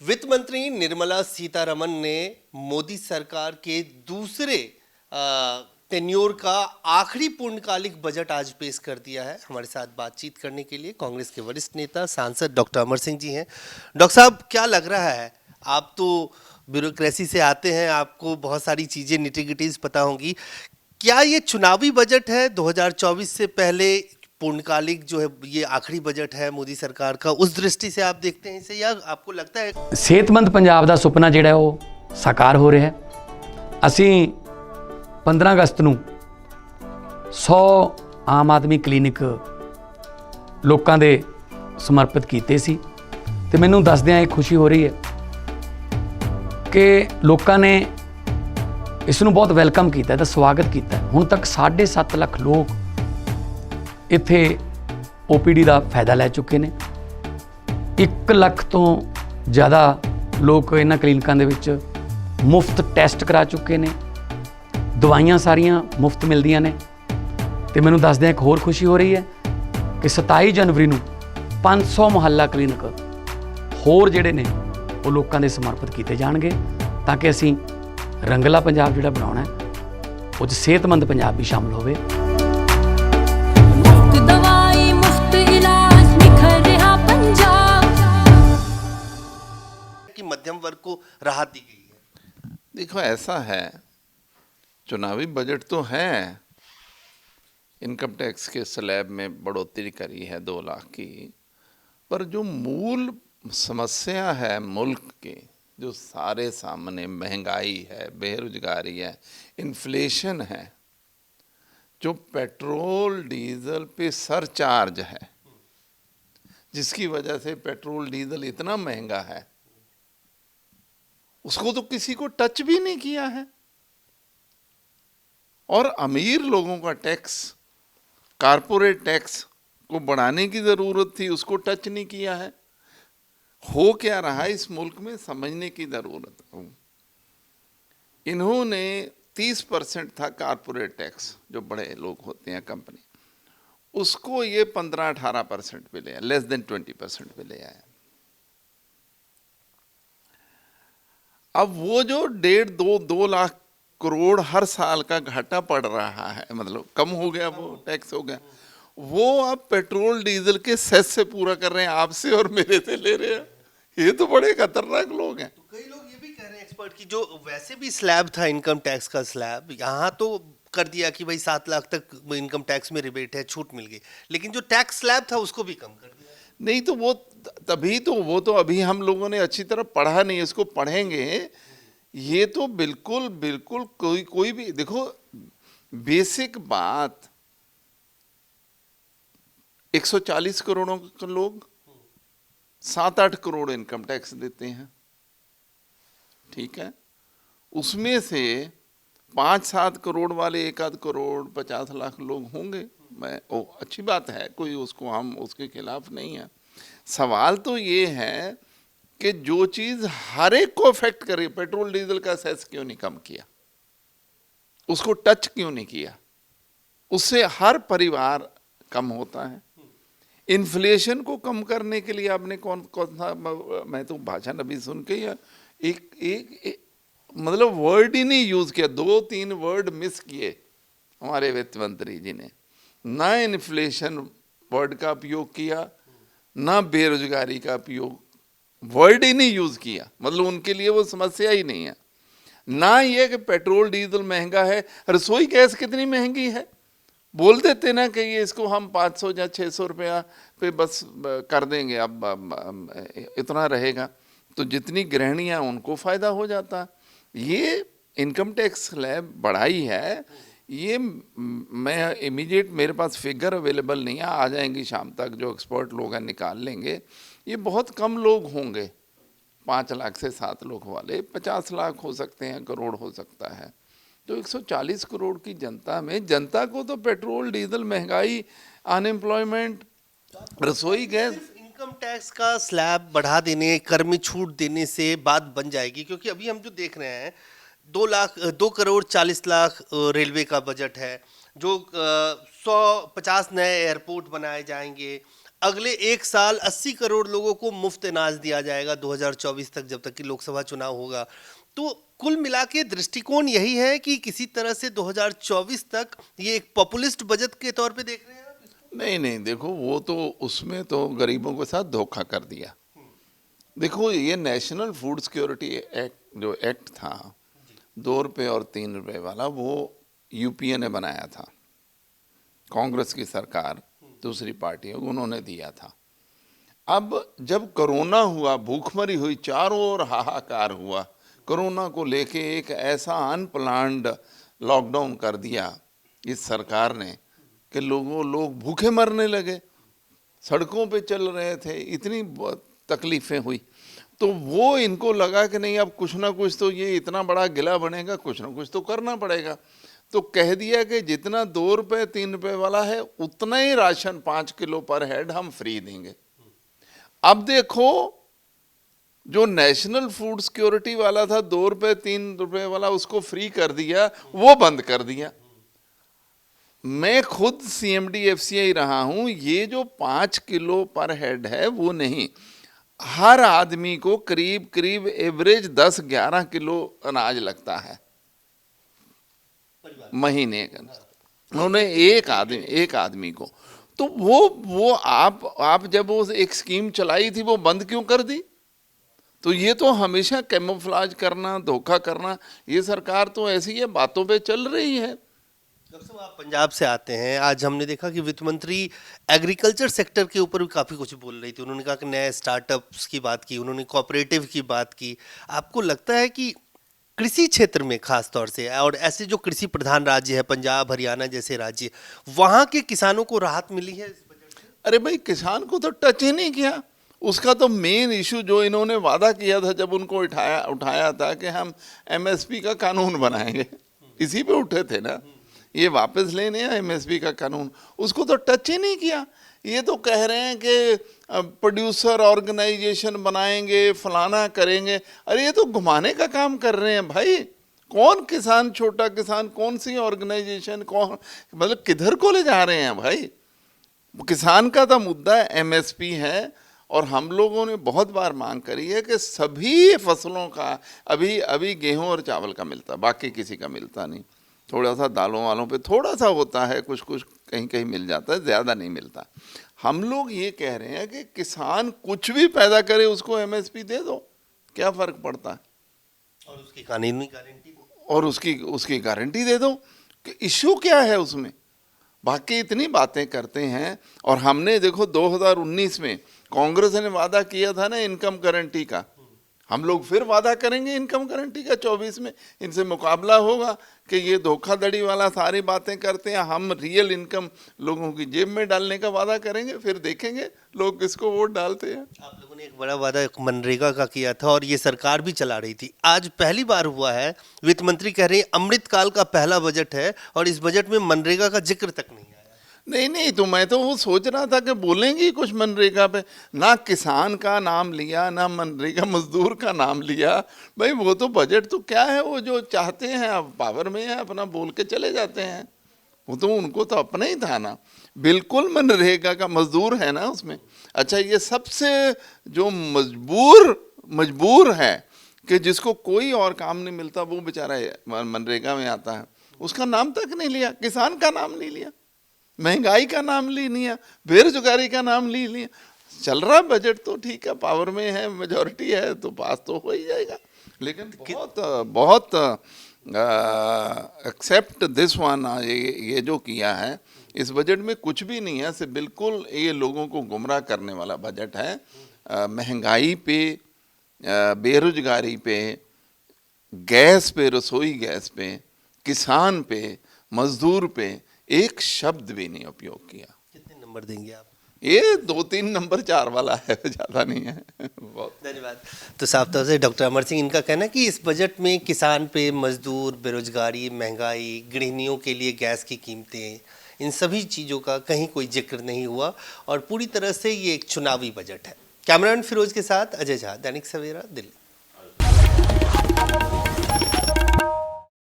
वित्त मंत्री निर्मला सीतारमण ने मोदी सरकार के दूसरे टेन्योर का आखिरी पूर्णकालिक बजट आज पेश कर दिया है। हमारे साथ बातचीत करने के लिए कांग्रेस के वरिष्ठ नेता सांसद डॉक्टर अमर सिंह जी हैं। डॉक्टर साहब, क्या लग रहा है? आप तो ब्यूरोक्रेसी से आते हैं, आपको बहुत सारी चीज़ें निटी-गिटीज पता होंगी। क्या ये चुनावी बजट है 2024 से पहले पूर्णकालिक जो है ये आखिरी बजट है मोदी सरकार का, उस दृष्टि से आप देखते हैं इसे, या आपको लगता है ਸਿਹਤਮੰਦ ਪੰਜਾਬ ਦਾ ਸੁਪਨਾ ਜਿਹੜਾ ਉਹ ਸਾਕਾਰ ਹੋ ਰਿਹਾ ਹੈ। ਅਸੀਂ 15 ਅਗਸਤ ਨੂੰ 100 ਆਮ ਆਦਮੀ ਕਲੀਨਿਕ ਲੋਕਾਂ ਦੇ ਸਮਰਪਿਤ ਕੀਤੇ ਸੀ ਤੇ ਮੈਨੂੰ ਦੱਸਦਿਆਂ ਇਹ ਖੁਸ਼ੀ ਹੋ ਰਹੀ ਹੈ ਕਿ ਲੋਕਾਂ ਨੇ ਇਸ ਨੂੰ ਬਹੁਤ ਵੈਲਕਮ ਕੀਤਾ ਤੇ ਸਵਾਗਤ ਕੀਤਾ। ਹੁਣ ਤੱਕ 7.5 ਲੱਖ ਲੋਕ ਇੱਥੇ OPD ਦਾ ਫਾਇਦਾ ਲੈ ਚੁੱਕੇ ਨੇ। 1 ਲੱਖ ਤੋਂ ਜ਼ਿਆਦਾ ਲੋਕ ਇਹਨਾਂ ਕਲੀਨਿਕਾਂ ਦੇ ਵਿੱਚ ਮੁਫਤ ਟੈਸਟ ਕਰਾ ਚੁੱਕੇ ਨੇ। ਦਵਾਈਆਂ ਸਾਰੀਆਂ ਮੁਫਤ ਮਿਲਦੀਆਂ ਨੇ ਤੇ ਮੈਨੂੰ ਦੱਸਦਿਆਂ ਇੱਕ ਹੋਰ ਖੁਸ਼ੀ ਹੋ ਰਹੀ ਹੈ ਕਿ 27 ਜਨਵਰੀ ਨੂੰ 500 ਮੁਹੱਲਾ ਕਲੀਨਿਕ ਹੋਰ ਜਿਹੜੇ ਨੇ ਉਹ ਲੋਕਾਂ ਦੇ ਸਮਰਪਿਤ ਕੀਤੇ ਜਾਣਗੇ ਤਾਂ ਕਿ ਅਸੀਂ ਰੰਗਲਾ ਪੰਜਾਬ ਜਿਹੜਾ ਬਣਾਉਣਾ ਹੈ ਉਹ 'ਚ ਸਿਹਤਮੰਦ ਪੰਜਾਬ ਵੀ ਸ਼ਾਮਲ ਹੋਵੇ। कि मध्यम वर्ग को राहत दी गई है। देखो, ऐसा है, चुनावी बजट तो है, इनकम टैक्स के स्लैब में बढ़ोतरी करी है 2 लाख की, पर जो मूल समस्या है मुल्क की, जो सारे सामने महंगाई है, बेरोजगारी है, इन्फ्लेशन है, जो पेट्रोल डीजल पे सरचार्ज है, जिसकी वजह से पेट्रोल डीजल इतना महंगा है, उसको तो किसी को टच भी नहीं किया है। और अमीर लोगों का टैक्स, कारपोरेट टैक्स को बढ़ाने की जरूरत थी, उसको टच नहीं किया है। हो क्या रहा है इस मुल्क में, समझने की जरूरत है। इन्होंने 30% था कारपोरेट टैक्स, जो बड़े लोग होते हैं कंपनी, उसको ये 15-18% पे ले आया, लेस देन 20% पे ले आया। अब वो जो 1.5-2 लाख करोड़ हर साल का घाटा पड़ रहा है, मतलब कम हो गया, वो टैक्स हो गया, वो अब पेट्रोल डीजल के सेस से पूरा कर रहे हैं, आपसे और मेरे से ले रहे हैं। ये तो बड़े खतरनाक लोग हैं। तो कई लोग ये भी कह रहे हैं एक्सपर्ट की, जो वैसे भी स्लैब था इनकम टैक्स का स्लैब, यहाँ तो कर दिया कि भाई 7 लाख तक इनकम टैक्स में रिबेट है, छूट मिल गई, लेकिन जो टैक्स स्लैब था उसको भी कम कर दिया। नहीं तो वो तभी तो वो तो अभी हम लोगों ने अच्छी तरह पढ़ा नहीं, इसको पढ़ेंगे। ये तो बिल्कुल बिल्कुल कोई भी देखो, बेसिक बात, 140 करोड़ लोग 7-8 करोड़ इनकम टैक्स देते हैं, ठीक है। उसमें से 5-7 करोड़ वाले 1-8 करोड़ 50 लाख लोग होंगे। अच्छी बात है, कोई उसको हम उसके खिलाफ नहीं है। सवाल तो ये है कि जो चीज हर एक को अफेक्ट करे, पेट्रोल डीजल का सेस क्यों नहीं कम किया, उसको टच क्यों नहीं किया? उससे हर परिवार कम होता है। इन्फ्लेशन को कम करने के लिए आपने कौन कौन सा, मैं तो भाषण अभी सुन के एक मतलब वर्ड ही नहीं यूज किया, 2-3 वर्ड मिस किए हमारे वित्त मंत्री जी ने। ना इन्फ्लेशन वर्ड का उपयोग किया, ना बेरोजगारी का उपयोग, वर्ड ही नहीं यूज किया, मतलब उनके लिए वो समस्या ही नहीं है। ना ये कि पेट्रोल डीजल महंगा है, रसोई गैस कितनी महंगी है, बोल देते ना कि ये इसको हम 500 या 600 रुपया पे बस कर देंगे, अब इतना रहेगा, तो जितनी गृहिणियां उनको फायदा हो जाता। ये इनकम टैक्स स्लैब बढ़ाई है, ये मैं इमीडिएट, मेरे पास फिगर अवेलेबल नहीं है, आ जाएंगी शाम तक, जो एक्सपर्ट लोग हैं निकाल लेंगे। ये बहुत कम लोग होंगे, 5 लाख से 7 लाख वाले, 50 लाख हो सकते हैं, करोड़ हो सकता है। तो 140 करोड़ की जनता में, जनता को तो पेट्रोल डीजल, महंगाई, अनएम्प्लॉयमेंट, रसोई गैस, इनकम टैक्स का स्लैब बढ़ा देने, कर में छूट देने से बात बन जाएगी, क्योंकि अभी हम जो देख रहे हैं 2 करोड़ 40 लाख रेलवे का बजट है, जो 150 नए एयरपोर्ट बनाए जाएंगे, अगले एक साल 80 करोड़ लोगों को मुफ्त अनाज दिया जाएगा 2024 तक, जब तक कि लोकसभा चुनाव होगा। तो कुल मिला के दृष्टिकोण यही है कि किसी तरह से 2024 तक ये एक पॉपुलिस्ट बजट के तौर पे देख रहे हैं आप? नहीं नहीं, देखो वो तो उसमें तो गरीबों के साथ धोखा कर दिया। देखो ये नेशनल फूड सिक्योरिटी एक्ट जो एक्ट था 2 रुपये और 3 रुपये वाला, वो यूपीए ने बनाया था, कांग्रेस की सरकार दूसरी पार्टी है उन्होंने दिया था। अब जब कोरोना हुआ, भूखमरी हुई, चारों ओर हाहाकार हुआ, कोरोना को लेके एक ऐसा अनप्लान्ड लॉकडाउन कर दिया इस सरकार ने कि लोग भूखे मरने लगे, सड़कों पे चल रहे थे, इतनी तकलीफें हुई। तो वो इनको लगा कि नहीं अब कुछ ना कुछ तो, ये इतना बड़ा गिला बनेगा, कुछ ना कुछ तो करना पड़ेगा। तो कह दिया कि जितना 2 रुपये 3 रुपये वाला है उतना ही राशन 5 किलो पर हेड हम फ्री देंगे। अब देखो जो नेशनल फूड सिक्योरिटी वाला था 2 रुपये 3 रुपये वाला, उसको फ्री कर दिया, वो बंद कर दिया। मैं खुद CMD FCI रहा हूं, ये जो 5 किलो पर हेड है वो नहीं, हर आदमी को करीब करीब एवरेज 10-11 किलो अनाज लगता है महीने का, उन्होंने एक आदमी को। तो वो आप जब वो एक स्कीम चलाई थी वो बंद क्यों कर दी? तो ये तो हमेशा कैमोफ्लेज करना, धोखा करना, ये सरकार तो ऐसी है, बातों पे चल रही है। डॉक्टर साहब, आप पंजाब से आते हैं, आज हमने देखा कि वित्त मंत्री एग्रीकल्चर सेक्टर के ऊपर भी काफ़ी कुछ बोल रही थी। उन्होंने कहा कि नए स्टार्टअप्स की बात की, उन्होंने कोऑपरेटिव की बात की। आपको लगता है कि कृषि क्षेत्र में खास तौर से, और ऐसे जो कृषि प्रधान राज्य है पंजाब हरियाणा जैसे राज्य, वहाँ के किसानों को राहत मिली है इस बजट से? अरे भाई, किसान को तो टच ही नहीं किया। उसका तो मेन इशू जो इन्होंने वादा किया था जब उनको उठाया था कि हम MSP का कानून बनाएंगे, इसी पे उठे थे ना, ये वापस लेने हैं MSP का कानून, उसको तो टच ही नहीं किया। ये तो कह रहे हैं कि प्रोड्यूसर ऑर्गेनाइजेशन बनाएंगे, फलाना करेंगे। अरे ये तो घुमाने का काम कर रहे हैं भाई। कौन किसान, छोटा किसान, कौन सी ऑर्गेनाइजेशन, कौन, मतलब किधर को ले जा रहे हैं भाई? किसान का तो मुद्दा MSP है, और हम लोगों ने बहुत बार मांग करी है कि सभी फसलों का, अभी गेहूं और चावल का मिलता, बाकी किसी का मिलता नहीं। थोड़ा सा दालों वालों पे थोड़ा सा होता है, कुछ कहीं कहीं मिल जाता है, ज़्यादा नहीं मिलता। हम लोग ये कह रहे हैं कि किसान कुछ भी पैदा करे उसको MSP दे दो, क्या फ़र्क पड़ता है? और उसकी कानूनी गारंटी, और उसकी गारंटी दे दो कि इश्यू क्या है उसमें। बाकी इतनी बातें करते हैं। और हमने देखो 2019 में कांग्रेस ने वादा किया था ना इनकम गारंटी का, हम लोग फिर वादा करेंगे इनकम गारंटी का 24 में। इनसे मुकाबला होगा कि ये धोखाधड़ी वाला सारी बातें करते हैं, हम रियल इनकम लोगों की जेब में डालने का वादा करेंगे, फिर देखेंगे लोग किसको वोट डालते हैं। आप लोगों ने एक बड़ा वादा मनरेगा का किया था और ये सरकार भी चला रही थी। आज पहली बार हुआ है, वित्त मंत्री कह रहे हैं अमृतकाल का पहला बजट है और इस बजट में मनरेगा का जिक्र तक नहीं आया। नहीं, तो मैं तो वो सोच रहा था कि बोलेंगे कुछ मनरेगा पे, ना किसान का नाम लिया, ना मनरेगा मजदूर का नाम लिया। भाई वो तो बजट तो क्या है, वो जो चाहते हैं, अब पावर में है, अपना बोल के चले जाते हैं। वो तो उनको तो अपना ही था ना, बिल्कुल मनरेगा का मजदूर है ना उसमें। अच्छा, ये सबसे जो मजबूर है कि जिसको कोई और काम नहीं मिलता, वो बेचारा मनरेगा में आता है, उसका नाम तक नहीं लिया, किसान का नाम नहीं लिया, महंगाई का नाम ली लिया, बेरोजगारी का नाम ली लिया। चल रहा बजट तो ठीक है, पावर में है, मेजॉरिटी है, तो पास तो हो ही जाएगा। लेकिन बहुत एक्सेप्ट दिस वन, ये जो किया है इस बजट में कुछ भी नहीं है, सिर्फ बिल्कुल ये लोगों को गुमराह करने वाला बजट है। महंगाई पे, बेरोजगारी पे, गैस पे, रसोई गैस पे, किसान पे, मजदूर पे एक शब्द भी नहीं उपयोग किया। कितने नंबर देंगे आप? ये 2-3 नंबर 4 वाला है, ज़्यादा नहीं है। बहुत धन्यवाद। तो साफ तौर से डॉक्टर अमर सिंह, इनका कहना है कि इस बजट में किसान पे, मजदूर, बेरोजगारी, महंगाई, गृहिणियों के लिए गैस की कीमतें, इन सभी चीज़ों का कहीं कोई जिक्र नहीं हुआ और पूरी तरह से ये एक चुनावी बजट है। कैमरामैन फिरोज के साथ अजय झा, दैनिक सवेरा, दिल्ली।